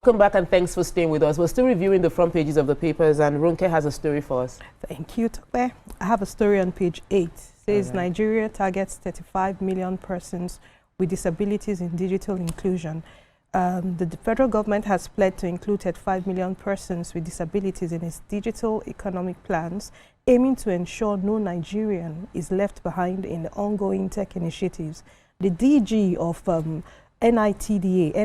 Welcome back and thanks for staying with us. We're still reviewing the front pages of the papers and Ronke has a story for us. Thank you, Tope. I have a story on page 8. It says right. Nigeria targets 35 million persons with disabilities in digital inclusion. The federal government has pledged to include 35 million persons with disabilities in its digital economic plans, aiming to ensure no Nigerian is left behind in the ongoing tech initiatives. The DG of NITDA,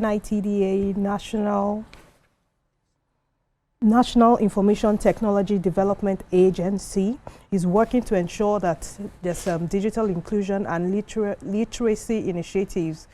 National Information Technology Development Agency, is working to ensure that there's digital inclusion and literacy initiatives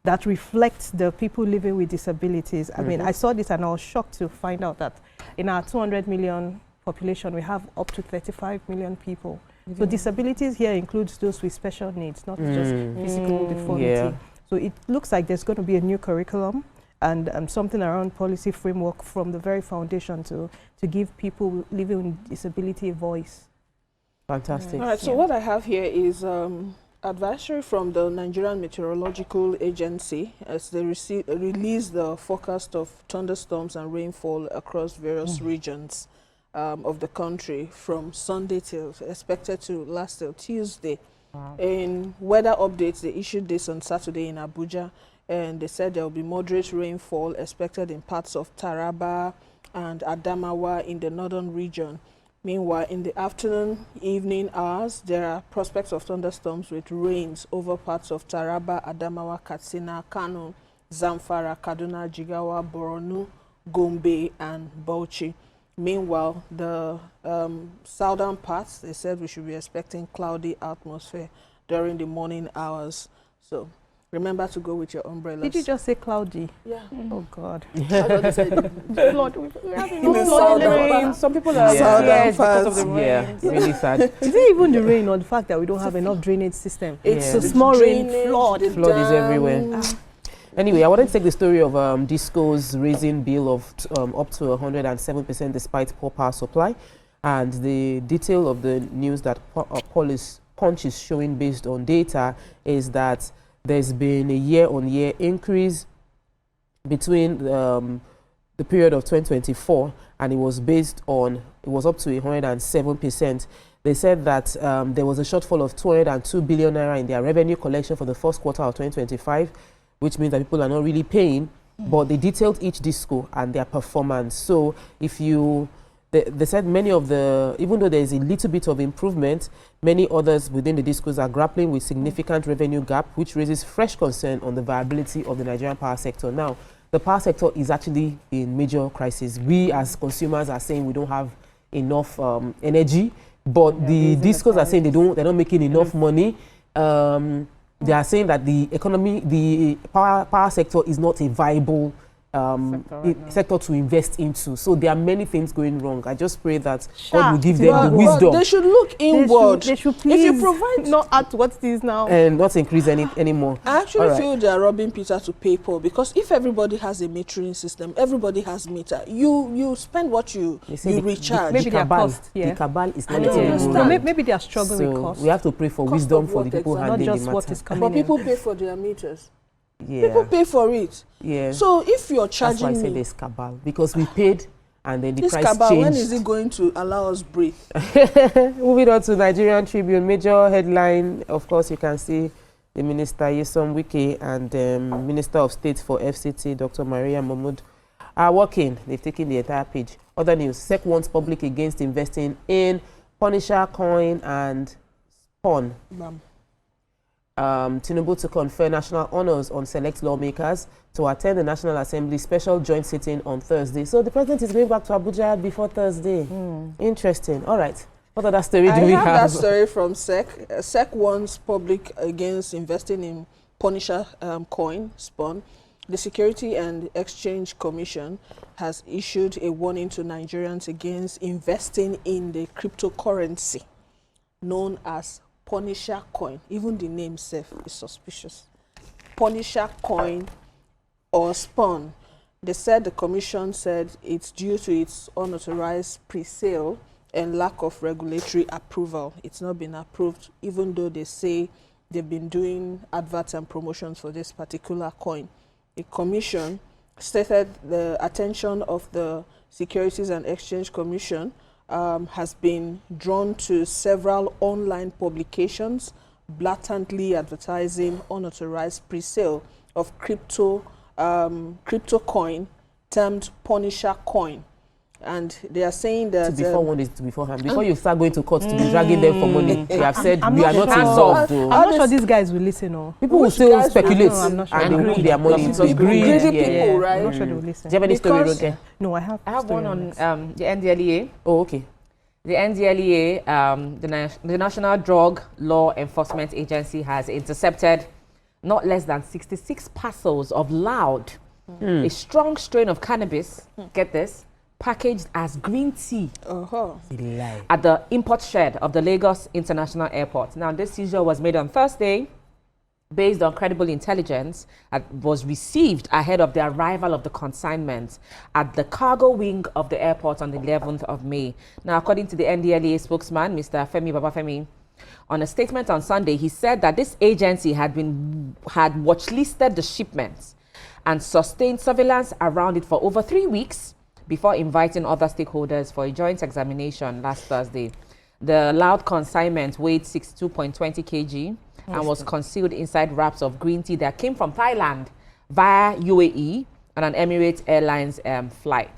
that reflect the people living with disabilities. I mean, I saw this and I was shocked to find out that in our 200 million population, we have up to 35 million people. So disabilities here includes those with special needs, not just physical deformity. So it looks like there's going to be a new curriculum and something around policy framework from the very foundation to give people living with disability a voice. Fantastic. All right, so what I have here is advisory from the Nigerian Meteorological Agency as they release the forecast of thunderstorms and rainfall across various regions of the country from Sunday till expected to last till Tuesday. Wow. In weather updates, they issued this on Saturday in Abuja, and they said there will be moderate rainfall expected in parts of Taraba and Adamawa in the northern region. Meanwhile, in the afternoon, evening hours, there are prospects of thunderstorms with rains over parts of Taraba, Adamawa, Katsina, Kano, Zamfara, Kaduna, Jigawa, Borno, Gombe, and Bauchi. Meanwhile, the southern parts, they said we should be expecting cloudy atmosphere during the morning hours. So remember to go with your umbrellas. Did you just say cloudy? Yeah. Oh, God. Lord, we're having no rain. Some people are because of the rain. Yeah, really sad. Is it even the rain or the fact that we don't have enough drainage system? It's a small rain, flood. Flood is everywhere. Anyway, I wanted to take the story of Disco's raising bill of up to 107% despite poor power supply. And the detail of the news that Punch is showing based on data is that there's been a year-on-year increase between the period of 2024 and it was up to 107%. They said that there was a shortfall of 202 billion naira in their revenue collection for the first quarter of 2025, which means that people are not really paying, but they detailed each disco and their performance. So if they said many of even though there is a little bit of improvement, many others within the discos are grappling with significant revenue gap, which raises fresh concern on the viability of the Nigerian power sector. Now, the power sector is actually in major crisis. We as consumers are saying we don't have enough energy, but the discos are saying they're not making enough money. They are saying that the economy, the power sector is not a viable sector to invest into. So there are many things going wrong. I just pray that God will give them the wisdom. They should look inward. They should please, if you provide, not add what it is now. And not increase anymore. I actually feel they are robbing Peter to pay Paul, because if everybody has a metering system, everybody has meter. You spend what you recharge. Maybe their cost. The cabal is not maybe they are struggling with cost. We have to pray for wisdom for the people handling the matter. What is coming but people pay for their meters. Yeah. People pay for it. Yeah. So if you're charging that's why I say there's cabal, because we paid and then the this price cabal, changed. when is it going to allow us breathe? Moving on to Nigerian Tribune, major headline. Of course, you can see the Minister Nyesom Wike and Minister of State for FCT, Dr. Maria Mahmood, are working. They've taken the entire page. Other news: SEC warns public against investing in Punisher coin and Spawn. Tinubu to confer national honors on select lawmakers to attend the National Assembly special joint sitting on Thursday. So the president is going back to Abuja before Thursday. Interesting. All right. What other story do we have? I have that story from SEC. SEC warns public against investing in Punisher coin, Spawn. The Securities and Exchange Commission has issued a warning to Nigerians against investing in the cryptocurrency known as Punisher coin. Even the name itself is suspicious. Punisher coin or Spawn. They said, the commission said it's due to its unauthorized presale and lack of regulatory approval. It's not been approved, even though they say they've been doing adverts and promotions for this particular coin. The commission stated the attention of the Securities and Exchange Commission has been drawn to several online publications blatantly advertising unauthorized presale of cryptocoin termed Punisher coin. And they are saying that... before one is beforehand. Before you start going to court to be dragging them for money, they have said we are not sure. involved. I'm not sure these guys will listen. Or people will still speculate I'm not sure. and they will put their money into it. Greedy people, right? I'm not sure they will listen. Do you have any story, Ronke? No, I have one on the NDLEA. Oh, okay. The NDLEA, the National Drug Law Enforcement Agency, has intercepted not less than 66 parcels of loud, a strong strain of cannabis, get this, packaged as green tea at the import shed of the Lagos International Airport. Now, this seizure was made on Thursday based on credible intelligence that was received ahead of the arrival of the consignment at the cargo wing of the airport on the 11th of May. Now, according to the NDLEA spokesman, Mr. Femi Babafemi, on a statement on Sunday, he said that this agency had watch-listed the shipments and sustained surveillance around it for over 3 weeks before inviting other stakeholders for a joint examination last Thursday. The loud consignment weighed 62.20 kg and was concealed inside wraps of green tea that came from Thailand via UAE and an Emirates Airlines flight.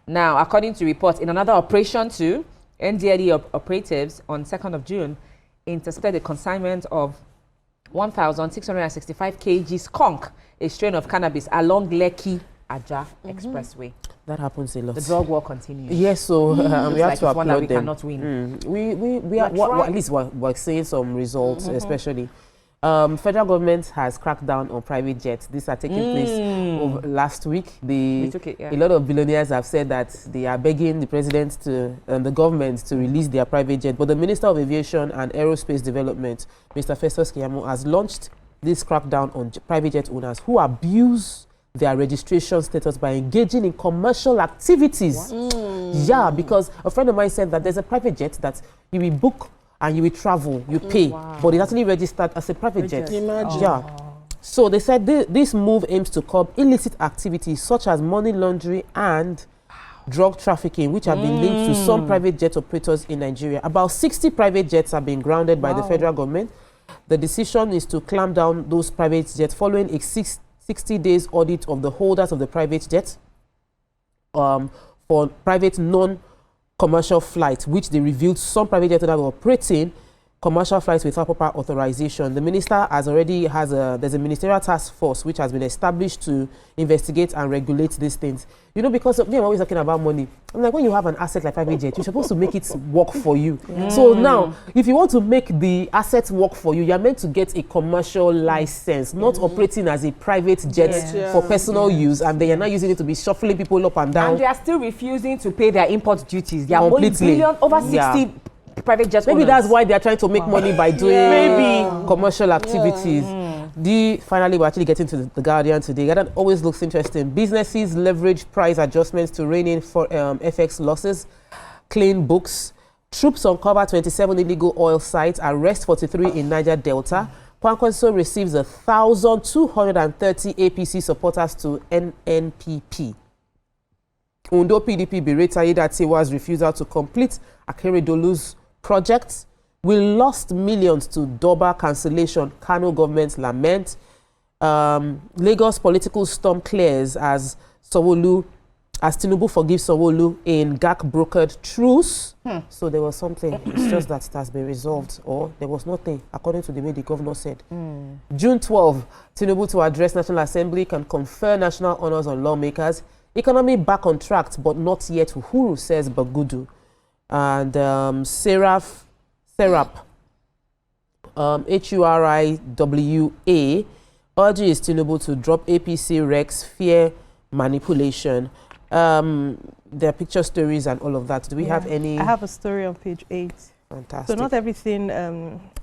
Now, according to reports, in another operation too, NDLE operatives on 2nd of June intercepted a consignment of 1,665 kg skunk, a strain of cannabis, along Lekki Aja Expressway. That happens a lot. The drug war continues. Yes, so we have to one that applaud we them. cannot win. We are at least we're seeing some results, especially. Federal government has cracked down on private jets. These are taking place over last week. A lot of billionaires have said that they are begging the president to the government to release their private jet. But the Minister of Aviation and Aerospace Development, Mr. Festus Keyamo, has launched this crackdown on private jet owners who abuse their registration status by engaging in commercial activities. Yeah, because a friend of mine said that there's a private jet that you will book and you will travel, you pay, but it's actually registered as a private jet. Imagine. Yeah. So they said this move aims to curb illicit activities such as money laundering and drug trafficking, which have been linked to some private jet operators in Nigeria. About 60 private jets have been grounded by the federal government. The decision is to clamp down those private jets following a 60 days audit of the holders of the private jets for private non-commercial flights, which they revealed some private jets that were operating commercial flights without proper authorization. The minister there's a ministerial task force which has been established to investigate and regulate these things. You know, because me, I'm always talking about money. I'm like, when you have an asset like private jet, you're supposed to make it work for you. So now, if you want to make the assets work for you, you're meant to get a commercial license, not operating as a private jet for personal use, and then you're not using it to be shuffling people up and down. And they are still refusing to pay their import duties. They are Completely. over 60 private jet Maybe owners. that's why they're trying to make money by doing commercial activities. Finally, we're actually getting to the Guardian today. That always looks interesting. Businesses leverage price adjustments to rein in for FX losses. Clean books. Troops uncover 27 illegal oil sites. Arrest 43 in Niger Delta. Kwankwaso receives 1,230 APC supporters to NNPP. Ondo PDP berate Ayedatiwa's refusal to complete Akeredolu's project. We lost millions to Doba cancellation, Kano government lament. Lagos political storm clears as Tinubu forgives Sanwo-Olu in GAC brokered truce. So there was something. It's just that it has been resolved, or there was nothing, according to the way the governor said. June 12, Tinubu to address National Assembly can confer national honors on lawmakers. Economy back on track, but not yet, Uhuru says Bagudu. And Serap, HURIWA, urges Tinubu to drop APC Rex fear manipulation. There are picture stories and all of that. Do we have any? I have a story on page 8. Fantastic. So not everything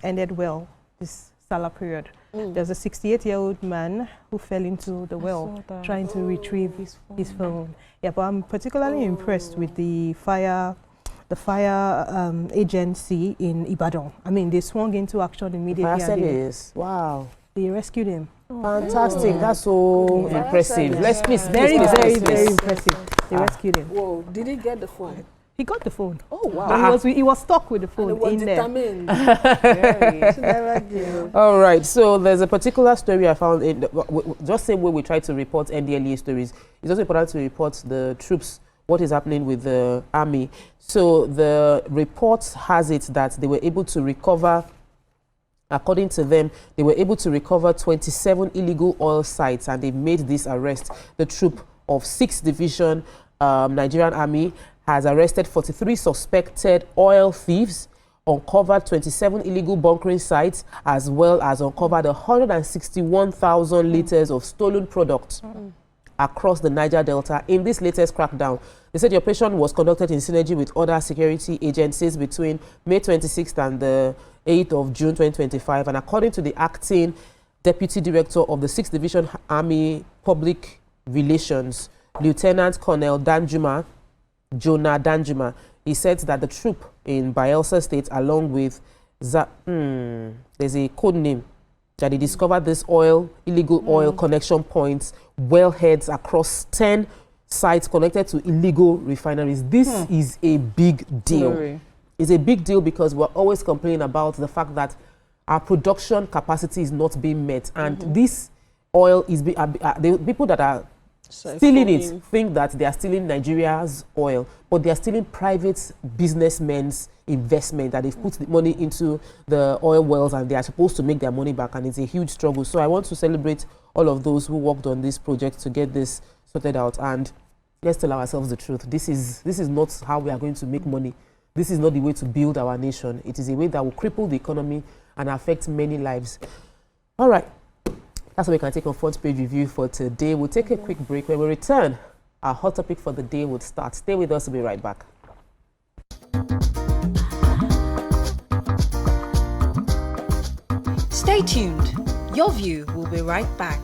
ended well this Salah period. There's a 68-year-old man who fell into the well trying to retrieve his phone. Yeah, but I'm particularly impressed with the fire agency in Ibadan. I mean, they swung into action immediately. Fire service. Wow. They rescued him. Fantastic. That's so impressive. Let's please, Very, please, very, please, very please. impressive. They rescued him. Whoa, did he get the phone? He got the phone. Oh, wow. But he was stuck with the And phone he was in there. determined. All right, so there's a particular story I found in just same way we try to report NDLEA stories. It's also important to report the troops, what is happening with the army. So the report has it that they were able to recover, according to them, they were able to recover 27 illegal oil sites, and they made this arrest. The troop of 6th Division Nigerian Army has arrested 43 suspected oil thieves, uncovered 27 illegal bunkering sites, as well as uncovered 161,000 liters of stolen products across the Niger Delta in this latest crackdown. They said the operation was conducted in synergy with other security agencies between May 26th and the 8th of June 2025. And according to the acting Deputy Director of the 6th Division Army Public Relations, Lieutenant Colonel Jonah Danjuma, he said that the troop in Bayelsa State, along with there's a code name, that they discovered this illegal oil connection points, wellheads across 10 sites connected to illegal refineries. This is a big deal. Sorry. It's a big deal because we're always complaining about the fact that our production capacity is not being met, and this oil is the people that are stealing it think that they are stealing Nigeria's oil, but they are stealing private businessmen's investment that they've put the money into the oil wells, and they are supposed to make their money back, and it's a huge struggle. So I want to celebrate all of those who worked on this project to get this sorted out. And let's tell ourselves the truth. This is not how we are going to make money. This is not the way to build our nation. It is a way that will cripple the economy and affect many lives. All right. That's what we can take on front page review for today. We'll take a quick break. When we return, our hot topic for the day would start. Stay with us. We'll be right back. Stay tuned. Your View will be right back.